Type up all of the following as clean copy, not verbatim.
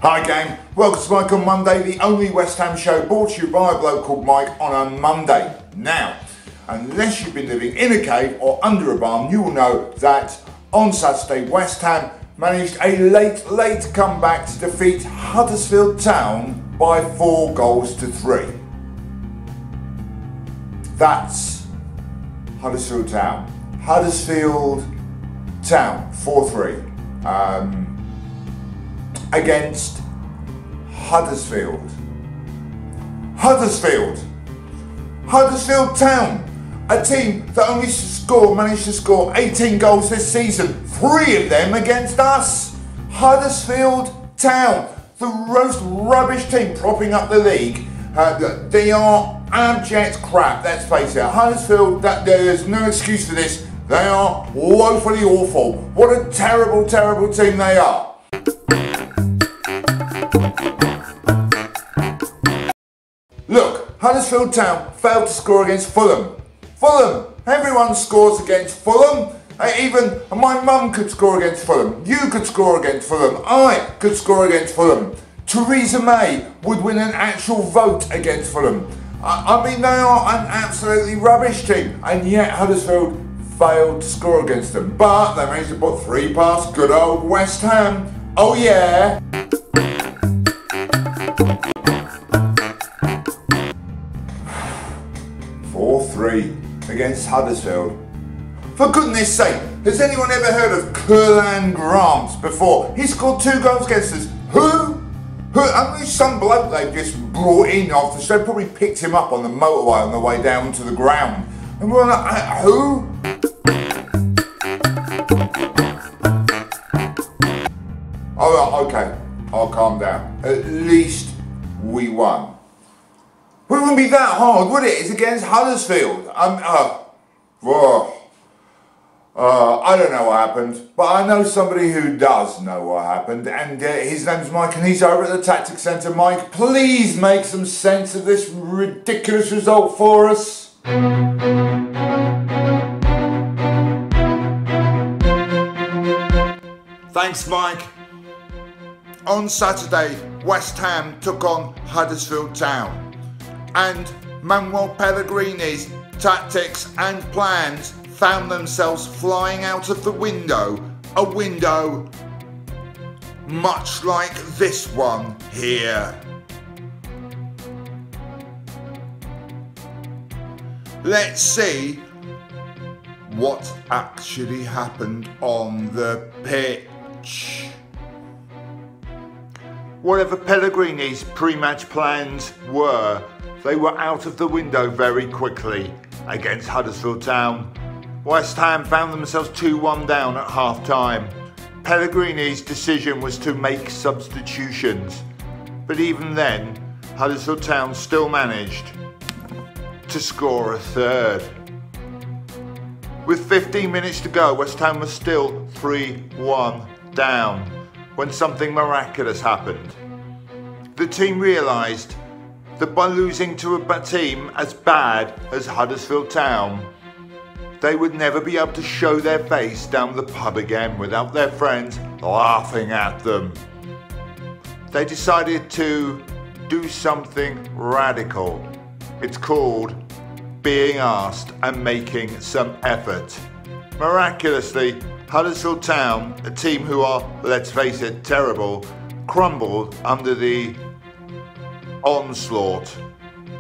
Hi gang, welcome to Mike on Monday, the only West Ham show brought to you by a bloke called Mike on a Monday. Now, unless you've been living in a cave or under a barn, you will know that on Saturday West Ham managed a late comeback to defeat Huddersfield Town by 4-3. That's Huddersfield Town. Huddersfield Town 4-3 against Huddersfield Town, a team that only managed to score 18 goals this season, 3 of them against us. Huddersfield Town, the most rubbish team propping up the league. They are abject crap, let's face it. Huddersfield, there's no excuse for this. They are woefully awful. What a terrible team they are. Look, Huddersfield Town failed to score against Fulham. Everyone scores against Fulham. Even my mum could score against Fulham. You could score against Fulham. I could score against Fulham. Theresa May would win an actual vote against Fulham. I mean, they are an absolutely rubbish team, and yet Huddersfield failed to score against them. But they managed to put 3 past good old West Ham. Oh yeah! Against Huddersfield. For goodness sake, has anyone ever heard of Kurlan Grant before? He scored 2 goals against us. Who? I mean, some bloke they've just brought in off the street, probably picked him up on the motorway on the way down to the ground. And we're like, who? Oh, okay, I'll calm down. At least we won. Well, it wouldn't be that hard, would it? It's against Huddersfield. I don't know what happened, but I know somebody who does know what happened, and his name's Mike, and he's over at the Tactics Centre. Mike, please make some sense of this ridiculous result for us. Thanks, Mike. On Saturday, West Ham took on Huddersfield Town. And Manuel Pellegrini's tactics and plans found themselves flying out of the window. A window much like this one here. Let's see what actually happened on the pitch. Whatever Pellegrini's pre-match plans were, they were out of the window very quickly against Huddersfield Town. West Ham found themselves 2-1 down at half-time. Pellegrini's decision was to make substitutions, but even then, Huddersfield Town still managed to score a 3rd. With 15 minutes to go, West Ham was still 3-1 down when something miraculous happened. The team realised that by losing to a team as bad as Huddersfield Town, they would never be able to show their face down the pub again without their friends laughing at them. They decided to do something radical. It's called being asked and making some effort. Miraculously, Huddersfield Town, a team who are, let's face it, terrible, crumbled under the onslaught.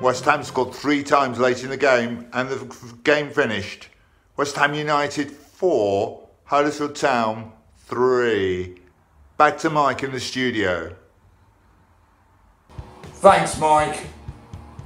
West Ham scored 3 times late in the game and the game finished. West Ham United 4, Huddersfield Town 3. Back to Mike in the studio. Thanks, Mike.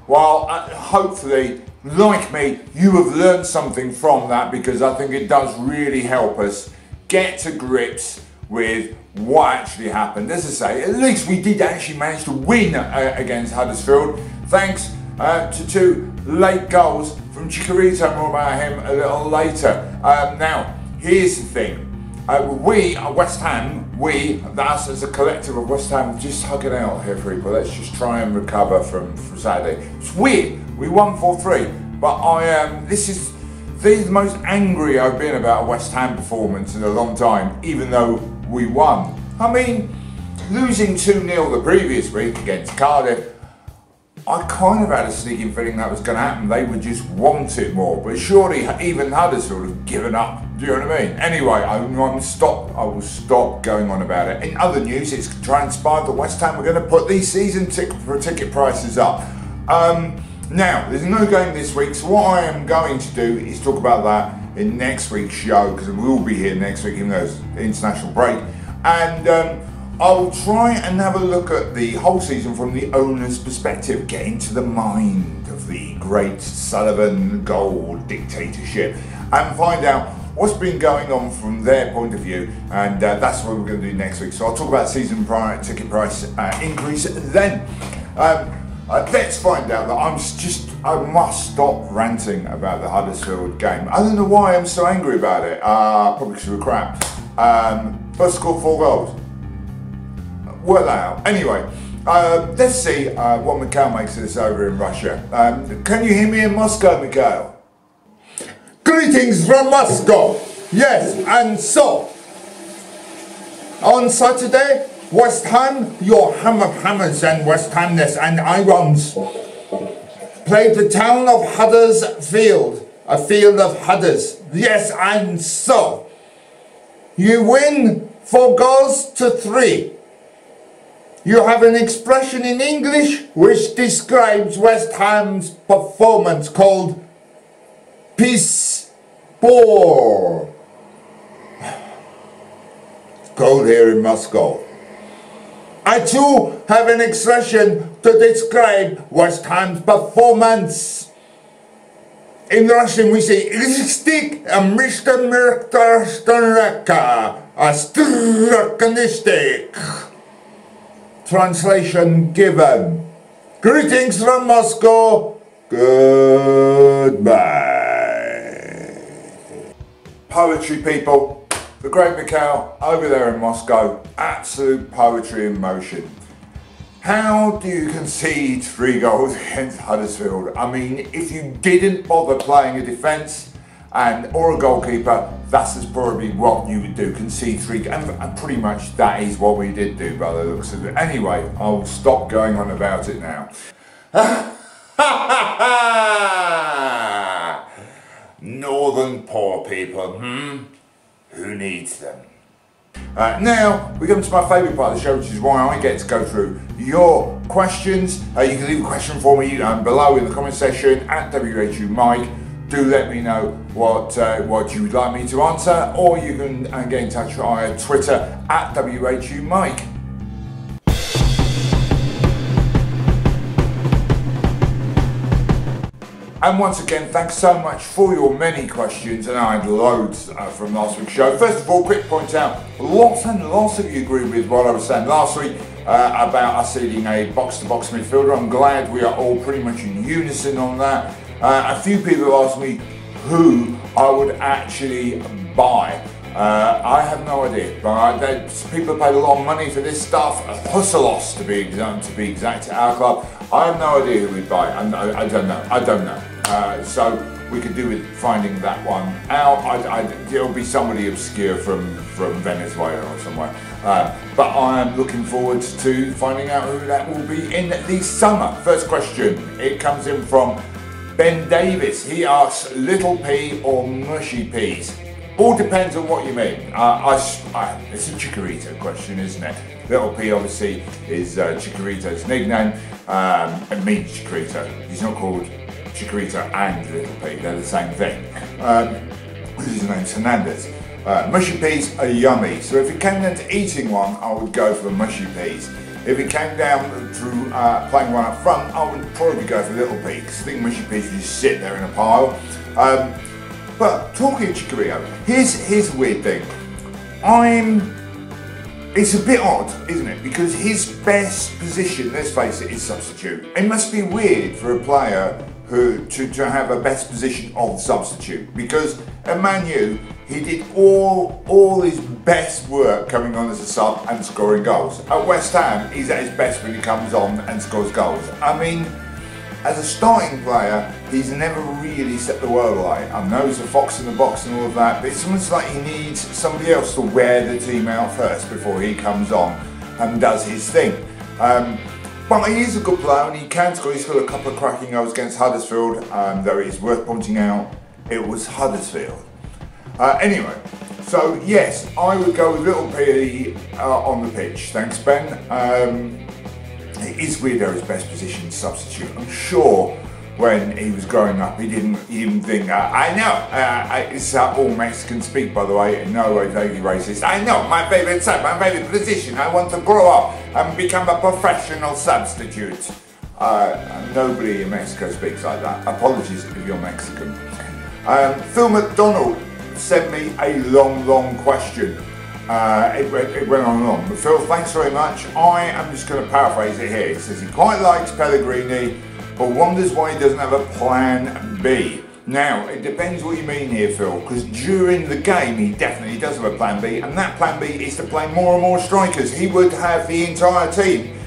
Well, hopefully, like me, you have learned something from that, because I think it does really help us get to grips with what actually happened. As I say, at least we did actually manage to win against Huddersfield, thanks to 2 late goals from Chikorito. More about him a little later. Now, here's the thing. We, West Ham, us as a collective of West Ham, just hug it out here, people. Let's just try and recover from Saturday. It's weird. We won 4-3, but this is the most angry I've been about a West Ham performance in a long time, even though we won. I mean, losing 2-0 the previous week against Cardiff, I kind of had a sneaking feeling that was going to happen. They would just want it more, but surely even Huddersfield have given up. Do you know what I mean? Anyway, I will stop going on about it. In other news, it's transpired that West Ham are going to put these season ticket prices up. Now, there's no game this week, so what I am going to do is talk about that in next week's show, because we will be here next week, even though it's international break. And I'll try and have a look at the whole season from the owner's perspective, get into the mind of the great Sullivan Gold dictatorship, and find out what's been going on from their point of view. And that's what we're going to do next week. So I'll talk about season ticket price increase then. Let's find out that I must stop ranting about the Huddersfield game. I don't know why I'm so angry about it. Probably because we're crap. First scored 4 goals. Well out. Anyway, let's see what Mikhail makes of this over in Russia. Can you hear me in Moscow, Mikhail? Greetings from Moscow. Yes, and so on Saturday, West Ham, your ham of hammers and West Hamness and irons, played the town of Huddersfield, a field of Hudders. Yes, and so you win 4-3. You have an expression in English which describes West Ham's performance called piss poor. It's cold here in Moscow. I too have an expression to describe West Ham's performance. In Russian we say "Ristik Mr. Merktarstanraka Astrakanistik." Translation given. Greetings from Moscow. Goodbye. Poetry, people. The great Mikhail over there in Moscow. Absolute poetry in motion. How do you concede 3 goals against Huddersfield? I mean, if you didn't bother playing a defence or a goalkeeper, that's probably what you would do, concede 3, and pretty much that is what we did do by the looks of it. Anyway, I'll stop going on about it now. Northern poor people, who needs them? Now, we come to my favourite part of the show, which is why I get to go through your questions. You can leave a question for me below in the comment section at WHU Mike. Do let me know what you would like me to answer, or you can get in touch via Twitter at WHU Mike. And once again, thanks so much for your many questions, and I had loads from last week's show. First of all, quick point out, lots and lots of you agree with what I was saying last week about us needing a box-to-box midfielder. I'm glad we are all pretty much in unison on that. A few people have asked me who I would actually buy. I have no idea. People have paid a lot of money for this stuff. Husselos to be exact, at our club. I have no idea who we'd buy. I don't know. So we could do with finding that one out. It'll be somebody obscure from Venezuela or somewhere. But I am looking forward to finding out who that will be in the summer. First question, it comes in from Ben Davis. He asks, little pea or mushy peas? All depends on what you mean. It's a Chikorito question, isn't it? Little P obviously is Chikorito's nickname. It means Chikorito. He's not called Chikorito and Little P, they're the same thing. His name's Hernandez. Mushy peas are yummy, so if it came down to eating one, I would go for mushy peas. If it came down to playing one up front, I would probably go for Little P, because I think mushy peas just sit there in a pile. But talking of Chikorito, here's a weird thing. It's a bit odd, isn't it? Because his best position, let's face it, is substitute. It must be weird for a player to have a best position of substitute, because at Man U, he did all his best work coming on as a sub and scoring goals. At West Ham, he's at his best when he comes on and scores goals. I mean, as a starting player, he's never really set the world alight. I know he's a fox in the box and all of that, but it's almost like he needs somebody else to wear the team out first before he comes on. and does his thing. But he is a good player and he can score. He scored a couple of cracking goals against Huddersfield, though it is worth pointing out it was Huddersfield. Anyway, so yes, I would go with little P on the pitch. Thanks, Ben. It is Weirdo's best position substitute. I'm sure when he was growing up, he didn't think, I know, it's all Mexicans speak, by the way, in no way vaguely racist. I know, my favourite side, my favourite position. I want to grow up and become a professional substitute. Nobody in Mexico speaks like that. Apologies if you're Mexican. Phil McDonald sent me a long question. It went on long. But Phil, thanks very much. I am just going to paraphrase it here. He says he quite likes Pellegrini, but wonders why he doesn't have a plan B. Now, it depends what you mean here, Phil, because during the game he definitely does have a plan B, and that plan B is to play more and more strikers. He would have the entire team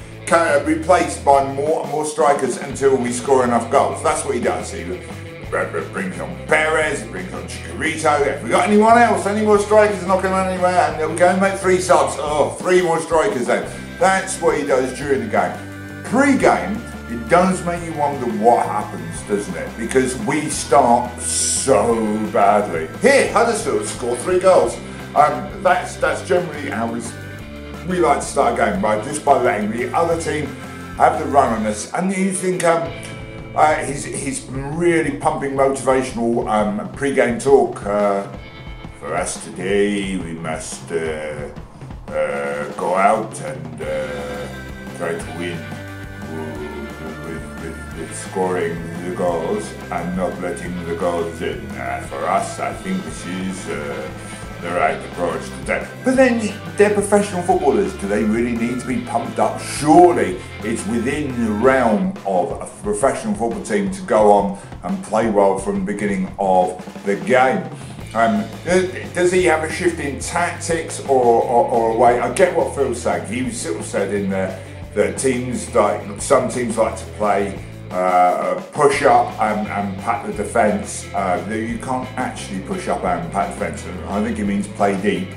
replaced by more and more strikers until we score enough goals. That's what he does. He brings on Perez, he brings on Chicharito. If we got anyone else, any more strikers are not going to anywhere, and we're going to make 3 subs. Oh, 3 more strikers then. That's what he does during the game. Pre-game, it does make you wonder what happens, doesn't it? Because we start so badly. Here, Huddersfield scored 3 goals. That's generally how we like to start a game, just by letting the other team have the run on us. And you think he's really pumping motivational pre-game talk. For us today, we must go out and try to win. With scoring the goals and not letting the goals in. For us, I think this is the right approach to that. But then they're professional footballers. Do they really need to be pumped up? Surely it's within the realm of a professional football team to go on and play well from the beginning of the game. Does he have a shift in tactics or a way? I get what Phil's saying. He sort of said in there that some teams like to play push up and pat the defence. You can't actually push up and pat the defence. I think it means play deep.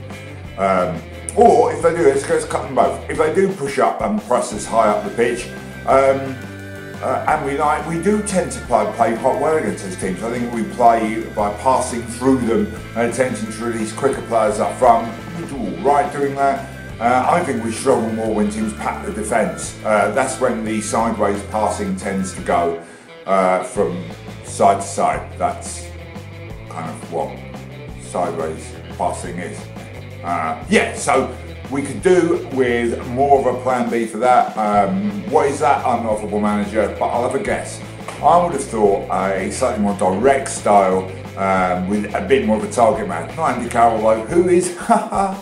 Or if they do, let's cut them both. If they do push up and press us high up the pitch, and we do tend to play quite well against those teams. I think we play by passing through them and attempting to release quicker players up front. We do all right doing that. I think we struggle more when teams pat the defence. That's when the sideways passing tends to go from side to side. That's kind of what sideways passing is. Yeah, so we could do with more of a plan B for that. What is that? I'm not a football manager, but I'll have a guess. I would have thought a slightly more direct style with a bit more of a target man. Not Andy Carroll though, who is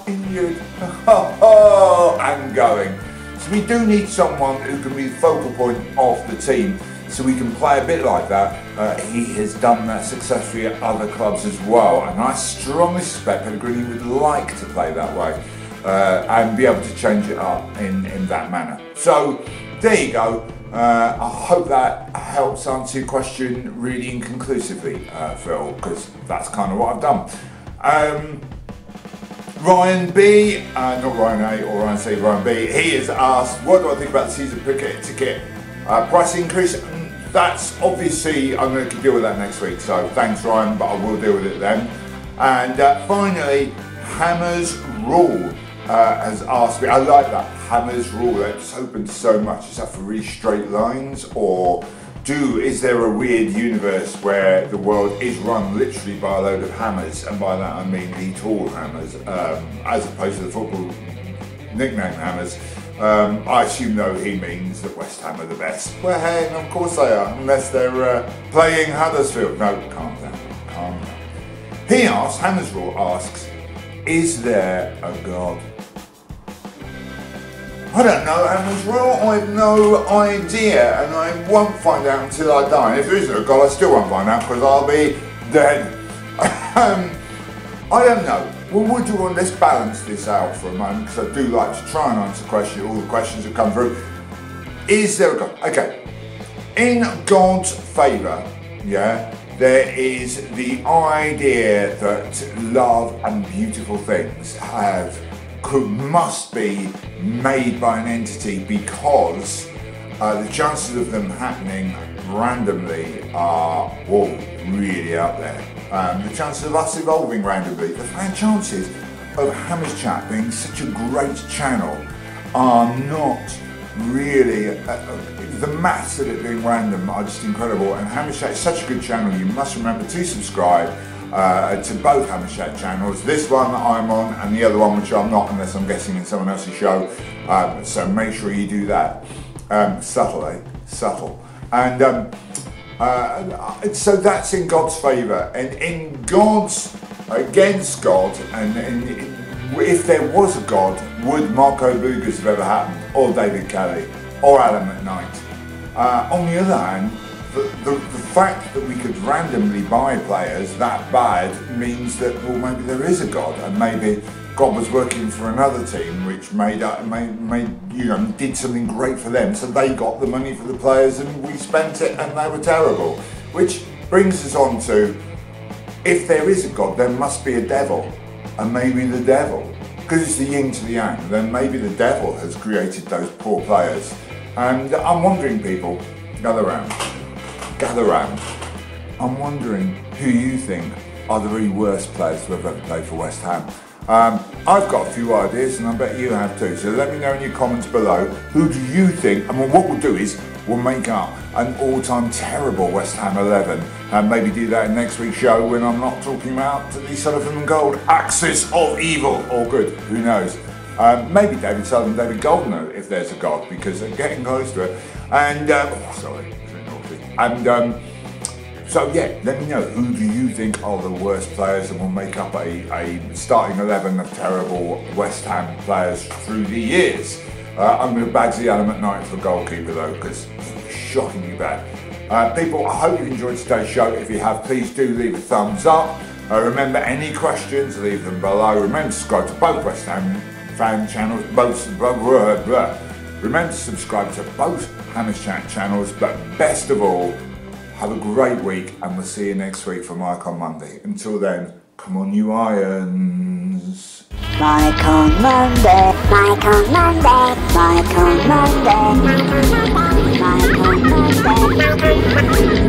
injured and going. So we do need someone who can be the focal point of the team, so we can play a bit like that. He has done that successfully at other clubs as well, and I strongly suspect Pellegrini would like to play that way and be able to change it up in that manner. So there you go. I hope that helps answer your question really inconclusively, Phil, because that's kind of what I've done. Ryan B, not Ryan A or Ryan C, Ryan B, he has asked, what do I think about the season ticket price increase? That's obviously, I'm going to deal with that next week, so thanks Ryan, but I will deal with it then. And finally, Hammer's Rule has asked me, I like that, Hammer's Rule, it's open to so much. Is that for really straight lines, or is there a weird universe where the world is run literally by a load of hammers, and by that I mean the tall hammers, as opposed to the football nickname hammers. I assume though he means that West Ham are the best. Well hey, of course they are, unless they're playing Huddersfield. No, calm down, calm down. He asks, Hammer's Rule asks, is there a God? I don't know, Hammer's Rule, I have no idea, and I won't find out until I die. And if there isn't a God, I still won't find out because I'll be dead. I don't know. Well, let's balance this out for a moment, because I do like to try and answer all the questions that come through. Is there a God? Okay. In God's favour, yeah, there is the idea that love and beautiful things have must be made by an entity, because the chances of them happening randomly are really out there. The chances of us evolving randomly, the chances of Hammers Chat being such a great channel are not really, the maths of it being random are just incredible. And Hammers Chat is such a good channel. You must remember to subscribe to both Hammers Chat channels, this one that I'm on and the other one which I'm not, unless I'm guessing in someone else's show. So make sure you do that. Subtle, eh? Subtle. And so that's in God's favour, and in God's, against God, and if there was a God, would Marco Boogers have ever happened, or David Kelly, or Adam McKnight? On the other hand, the fact that we could randomly buy players that bad means that, well, maybe there is a God, and maybe God was working for another team which did something great for them, so they got the money for the players and we spent it and they were terrible. Which brings us on to, if there is a God, there must be a devil, and maybe the devil, because it's the yin to the yang, then maybe the devil has created those poor players. And I'm wondering, people, gather round. I'm wondering who you think are the very worst players who have ever played for West Ham. I've got a few ideas, and I bet you have too, so let me know in your comments below, who do you think, what we'll do is we'll make up an all-time terrible West Ham 11, and maybe do that in next week's show when I'm not talking about the Sullivan and Gold axis of evil, or good, who knows. Maybe David Sullivan, David Gold, know if there's a God, because they're getting close to it. And, so yeah, let me know, who do you think are the worst players, and we'll make up a starting 11 of terrible West Ham players through the years. I'm going to badge the Adam McKnight for goalkeeper though, because he was shockingly bad. People, I hope you enjoyed today's show. If you have, please do leave a thumbs up. Remember, any questions, leave them below. Remember to subscribe to both West Ham fan channels, Remember to subscribe to both Hammers Chat channels, but best of all, have a great week, and we'll see you next week for Mike on Monday. Until then, come on you Irons. Mike on Monday, Mike on Monday, Mike on Monday, Mike on Monday, Mike on Monday.